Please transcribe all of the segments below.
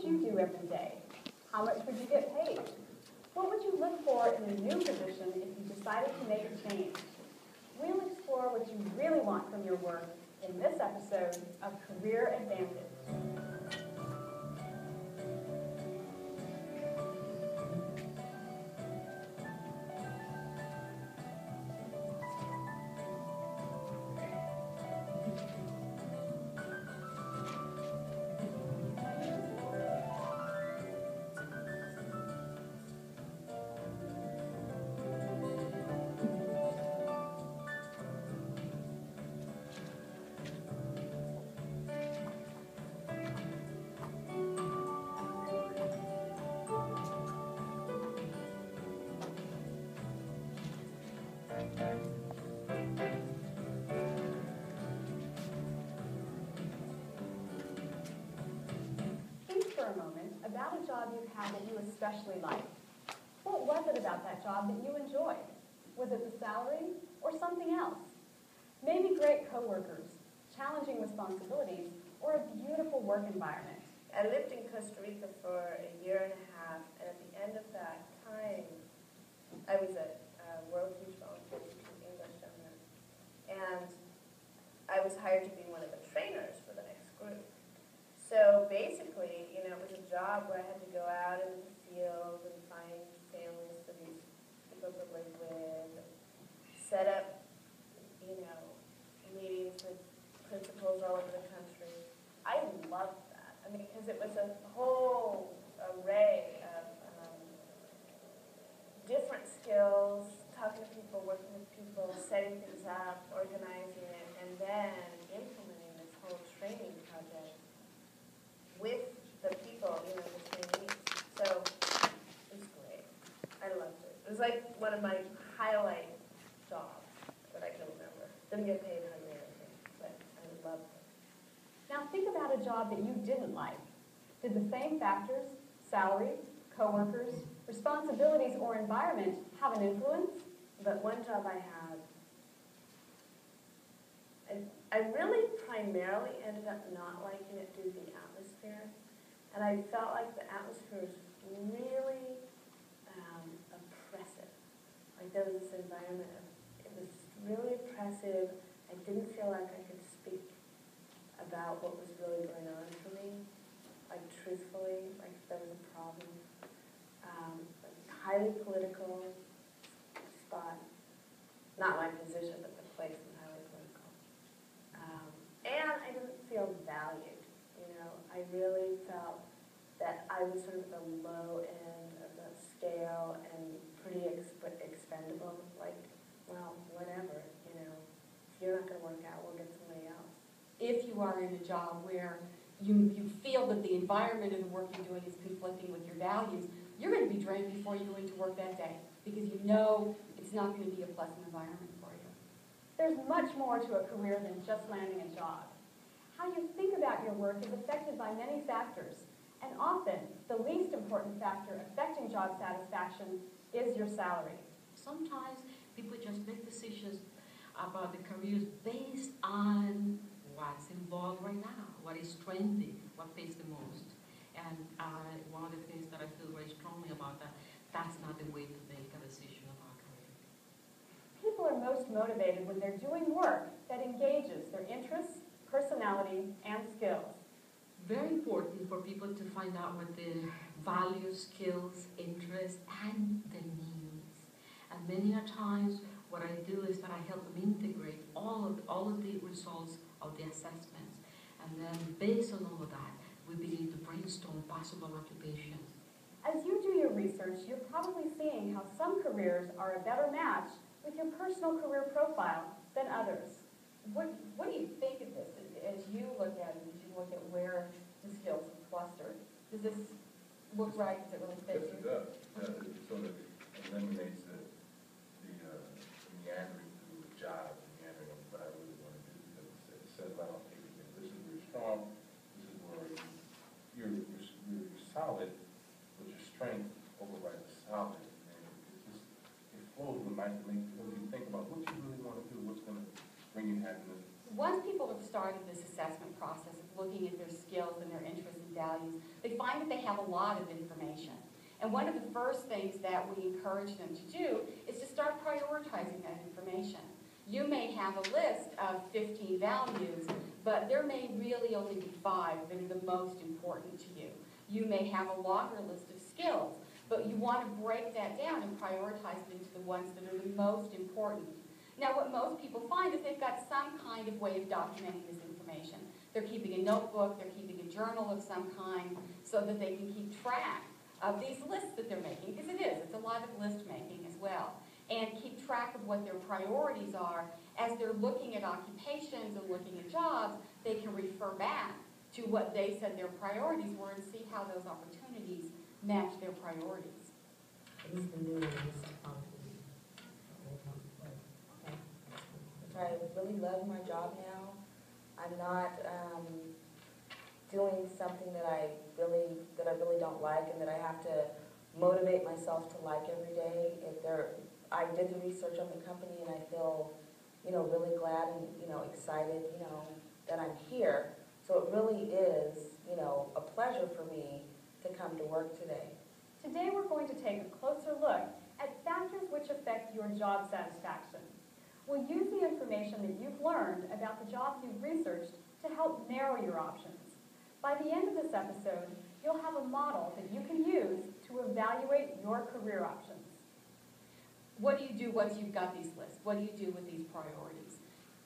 you do every day? How much would you get paid? What would you look for in a new position if you decided to make a change? We'll explore what you really want from your work in this episode of Career Advantage. Think for a moment about a job you've had that you especially liked. What was it about that job that you enjoyed? Was it the salary or something else? Maybe great coworkers, challenging responsibilities, or a beautiful work environment. I lived in Costa Rica for a year and a half, and at the end of that time, I was a World Teach Volunteer teaching English down there. And I was hired to be one of the trainers for the next group. So basically, it was a job where I had to go out into the field and find families for these people to live with, and set up, meetings with principals all over the country. I loved that. Because it was a whole array of different skills, talking to people, working with people, setting things up, organizing it, and then implementing this whole training project with the people, the trainees. So it was great. I loved it. It was like one of my highlight jobs that I can remember. Didn't get paid hardly anything, but I loved it. Now think about a job that you didn't like. Did the same factors, salary, coworkers, responsibilities, or environment have an influence? But one job I had, I really primarily ended up not liking it due to the atmosphere. And I felt like the atmosphere was really oppressive. Like there was this environment, it was really oppressive. I didn't feel like I could speak about what was really going on for me, like truthfully, like if there was a problem. Highly political spot, not my position, but the place was highly political. And I didn't feel valued, I really felt that I was sort of at the low end of the scale and pretty expendable, like, well, whatever, if you're not going to work out, we'll get somebody else. If you are in a job where you feel that the environment and the work you're doing is conflicting with your values, you're going to be drained before you go into work that day because you know it's not going to be a pleasant environment for you. There's much more to a career than just landing a job. How you think about your work is affected by many factors, and often the least important factor affecting job satisfaction is your salary. Sometimes people just make decisions about the careers based on what's involved right now, what is trending, what pays the most. And one of the things that I feel very strongly about that's not the way to make a decision about a career. People are most motivated when they're doing work that engages their interests, personality, and skills. Very important for people to find out what their values, skills, interests, and their needs. And many a times, what I do is that I help them integrate all of the results of the assessments. And then based on all of that, we begin to brainstorm possible occupations. As you do your research, you're probably seeing how some careers are a better match with your personal career profile than others. What do you think of this as you look at it, as you look at where the skills are clustered? Does this look right? Does it really fit you? Yes, it does. It sort of eliminates the meandering through the job, meandering of what I really want to do. Because it says right off the beginning, this is where you're strong, this is where you're solid, but your strength overrides the solid. And it flows nicely because you think about what you really want to do, what's going to bring you happiness. Once people have started this assessment process of looking at their skills and their interests and values, they find that they have a lot of information. And one of the first things that we encourage them to do is to start prioritizing that information. You may have a list of 15 values, but there may really only be 5 that are the most important to you. You may have a longer list of skills, but you want to break that down and prioritize them into the ones that are the most important. Now, what most people find is they've got some kind of way of documenting this information. They're keeping a notebook, they're keeping a journal of some kind, so that they can keep track of these lists that they're making, because it's a lot of list making as well, and keep track of what their priorities are. As they're looking at occupations and looking at jobs, they can refer back to what they said their priorities were and see how those opportunities match their priorities. What is the new list of I really love my job now. I'm not doing something that I really don't like and that I have to motivate myself to like every day. I did the research on the company and I feel, really glad and, excited, that I'm here. So it really is, a pleasure for me to come to work today. Today we're going to take a closer look at factors which affect your job satisfaction. We'll use the information that you've learned about the jobs you've researched to help narrow your options. By the end of this episode, you'll have a model that you can use to evaluate your career options. What do you do once you've got these lists? What do you do with these priorities?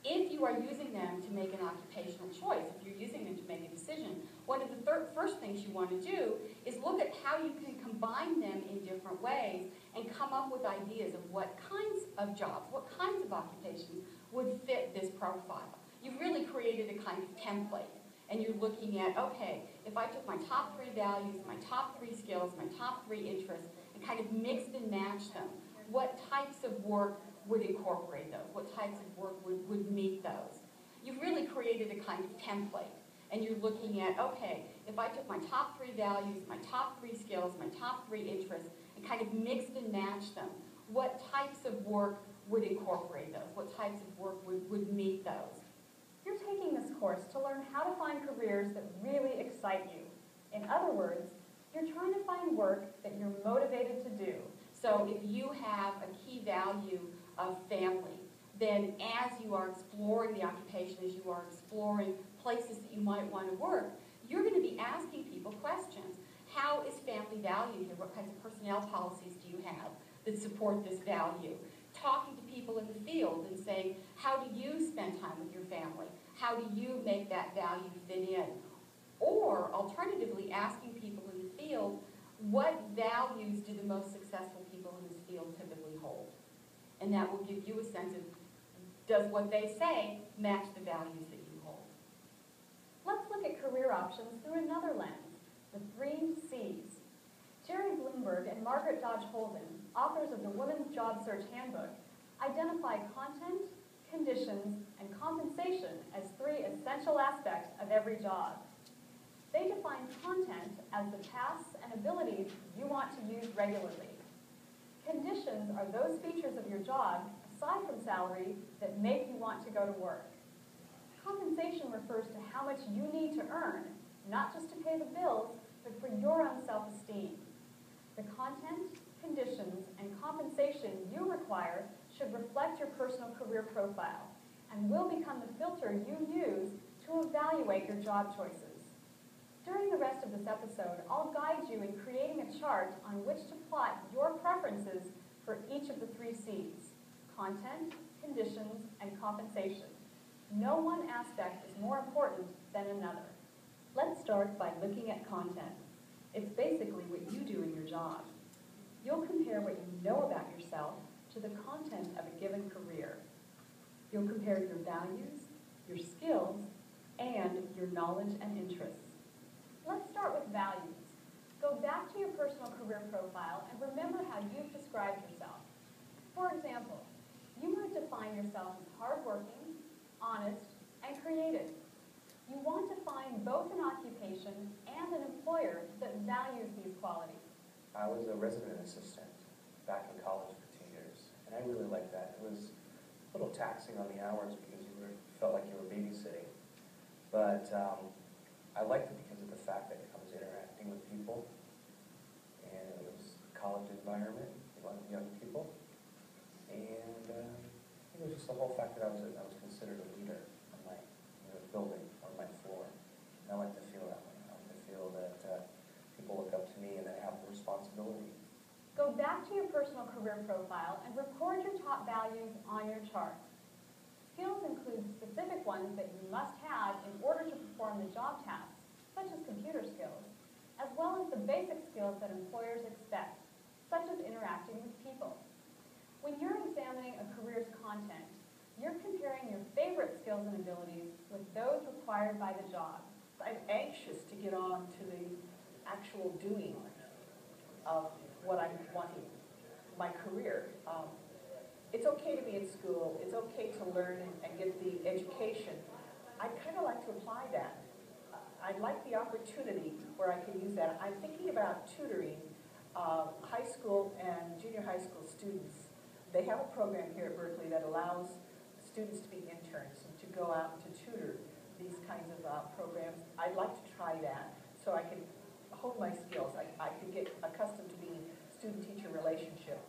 If you are using them to make an occupational choice, if you're using them to make a decision, one of the first things you want to do is look at how you can combine them in different ways and come up with ideas of what kinds of jobs, what kinds of occupations would fit this profile. You've really created a kind of template, and you're looking at, okay, if I took my top 3 values, my top 3 skills, my top 3 interests, and kind of mixed and matched them, what types of work would incorporate those? What types of work would meet those? You've really created a kind of template, and you're looking at, okay, if I took my top 3 values, my top 3 skills, my top 3 interests, and kind of mixed and matched them, what types of work would incorporate those? What types of work would meet those? You're taking this course to learn how to find careers that really excite you. In other words, you're trying to find work that you're motivated to do. So if you have a key value of family, then as you are exploring the occupation, as you are exploring places that you might want to work, you're going to be asking people questions. How is family valued here? What kinds of personnel policies do you have that support this value? Talking to people in the field and saying, how do you spend time with your family? How do you make that value fit in? Or alternatively, asking people in the field, what values do the most successful people in this field typically hold? And that will give you a sense of, does what they say match the values that you hold? Let's look at career options through another lens, the 3 C's. Jerry Bloomberg and Margaret Dodge Holden, authors of the Women's Job Search Handbook, identify content, conditions, and compensation as 3 essential aspects of every job. They define content as the tasks and abilities you want to use regularly. Conditions are those features of your job, aside from salary, that make you want to go to work. Compensation refers to how much you need to earn, not just to pay the bills, but for your own self-esteem. The content, conditions, and compensation you require should reflect your personal career profile and will become the filter you use to evaluate your job choices. During the rest of this episode, I'll guide you in creating a chart on which to plot your preferences for each of the 3 C's: content, conditions, and compensation. No one aspect is more important than another. Let's start by looking at content. It's basically what you do in your job. You'll compare what you know about yourself to the content of a given career. You'll compare your values, your skills, and your knowledge and interests. Let's start with values. Go back to your personal career profile and remember how you've described yourself. For example, you might define yourself as hardworking, honest, and creative. You want to find both an occupation and an employer that values these qualities. I was a resident assistant back in college for 2 years, and I really liked that. It was a little taxing on the hours because felt like you were babysitting, but I liked it because of the fact that it comes was interacting with people, and it was a college environment, a lot of young people, and it was just the whole fact that I was considered a leader on my building, on my floor. And I like to feel that way. I like to feel that people look up to me and that I have the responsibility. Go back to your personal career profile and record your top values on your chart. Skills include specific ones that you must have in order to perform the job tasks, such as computer skills, as well as the basic skills that employers expect, such as interacting with people. When you're examining a career's content, you're comparing your favorite skills and abilities with those required by the job. I'm anxious to get on to the actual doing of what I'm wanting, my career. It's okay to be in school, it's okay to learn and get the education. I'd kind of like to apply that. I'd like the opportunity where I can use that. I'm thinking about tutoring high school and junior high school students. They have a program here at Berkeley that allows students to be interns and to go out and to tutor these kinds of programs. I'd like to try that so I can hone my skills. I could get accustomed to being student-teacher relationship.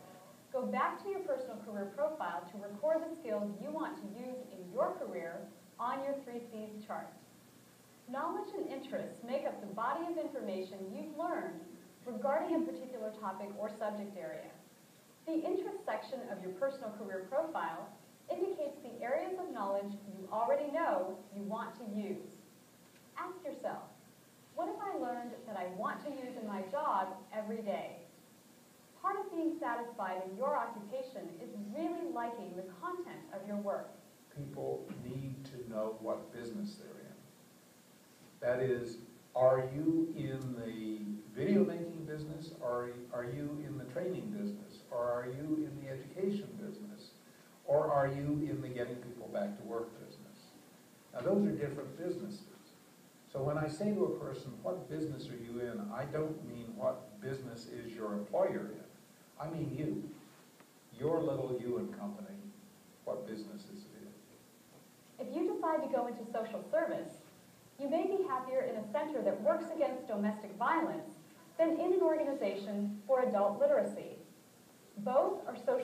Go back to your personal career profile to record the skills you want to use in your career on your 3 C's chart. Knowledge and interests make up the body of information you've learned regarding a particular topic or subject area. The interest section of your personal career profile indicates the areas of knowledge you already know you want to use. Ask yourself, what have I learned that I want to use in my job every day? Part of being satisfied in your occupation is really liking the content of your work. People need to know what business they're in. That is, are you in the video making business, or are you in the training business, or are you in the education business, or are you in the getting people back to work business? Now those are different businesses. So when I say to a person, what business are you in, I don't mean what business is your employer in. I mean you. Your little you and company, what business is it in? If you decide to go into social service, you may be happier in a center that works against domestic violence than in an organization for adult literacy. Both are social